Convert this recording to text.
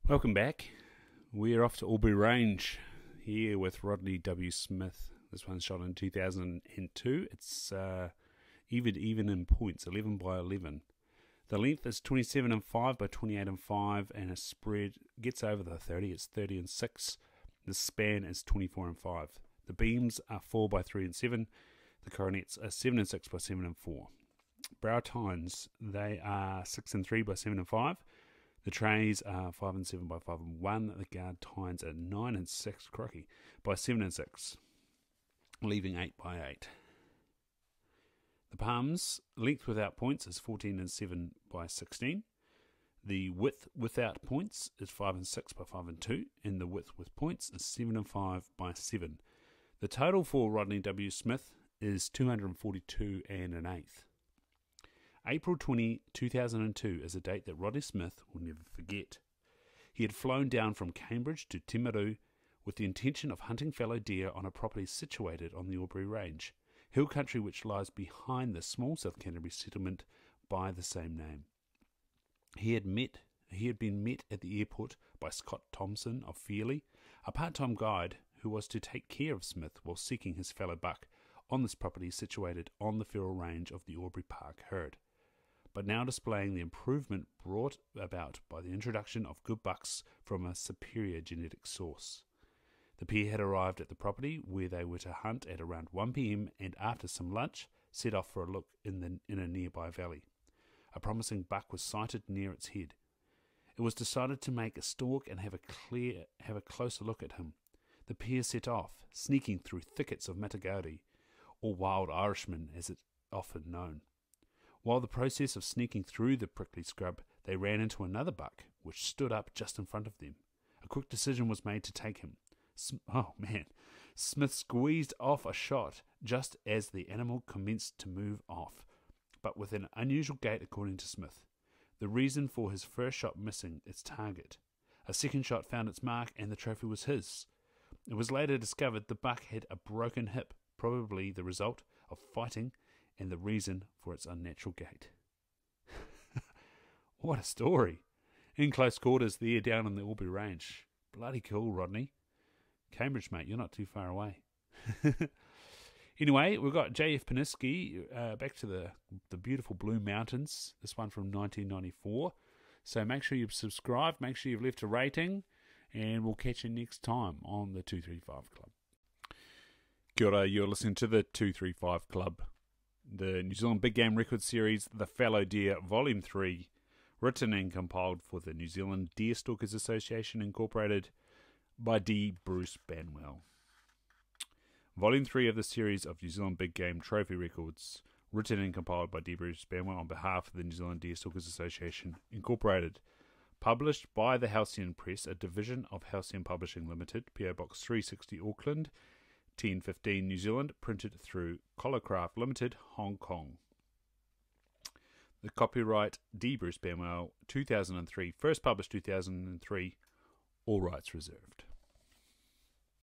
Welcome back. We're off to Albury Range here with Rodney W. Smith. This one's shot in 2002. It's even in points, 11 by 11. The length is 27 and 5 by 28 and 5, and a spread gets over the 30. It's 30 and 6. The span is 24 and 5. The beams are 4 by 3 and 7. The coronets are 7 and 6 by 7 and 4. Brow tines, they are 6 and 3 by 7 and 5. The trays are 5 and 7 by 5 and 1. The guard tines are 9 and 6, crocky, by 7 and 6, leaving 8 by 8. The palms, length without points, is 14 and 7 by 16. The width without points is 5 and 6 by 5 and 2. And the width with points is 7 and 5 by 7. The total for Rodney W. Smith is 242 and an eighth. April 20, 2002 is a date that Rodney Smith will never forget. He had flown down from Cambridge to Timaru with the intention of hunting fallow deer on a property situated on the Albury Range, hill country which lies behind the small South Canterbury settlement by the same name. He had been met at the airport by Scott Thompson of Fairley, a part-time guide who was to take care of Smith while seeking his fallow buck on this property situated on the feral range of the Albury Park herd, but now displaying the improvement brought about by the introduction of good bucks from a superior genetic source. The pair had arrived at the property where they were to hunt at around 1 p.m. and after some lunch set off for a look in a nearby valley. A promising buck was sighted near its head. It was decided to make a stalk and have a closer look at him. The pair set off, sneaking through thickets of matagauri, or wild Irishman as it's often known. While the process of sneaking through the prickly scrub, they ran into another buck, which stood up just in front of them. A quick decision was made to take him. Smith squeezed off a shot just as the animal commenced to move off, but with an unusual gait according to Smith. The reason for his first shot missing its target. A second shot found its mark and the trophy was his. It was later discovered the buck had a broken hip, probably the result of fighting, and the reason for its unnatural gait. What a story. In close quarters there down in the Albury Range. Bloody cool, Rodney. Cambridge, mate, you're not too far away. Anyway, we've got J.F. Paniski back to the beautiful Blue Mountains. This one from 1994. So make sure you've subscribed, make sure you've left a rating, and we'll catch you next time on the 235 Club. Kia ora, you're listening to the 235 Club. The New Zealand Big Game Record Series, The Fallow Deer, Volume 3, written and compiled for the New Zealand Deer Stalkers Association, Incorporated, by D. Bruce Banwell. Volume 3 of the series of New Zealand Big Game Trophy Records, written and compiled by D. Bruce Banwell on behalf of the New Zealand Deer Stalkers Association, Incorporated. Published by the Halcyon Press, a division of Halcyon Publishing Limited, PO Box 360 Auckland, 1015 New Zealand, printed through Collarcraft Limited, Hong Kong. The copyright D. Bruce Banwell, 2003, first published 2003, all rights reserved.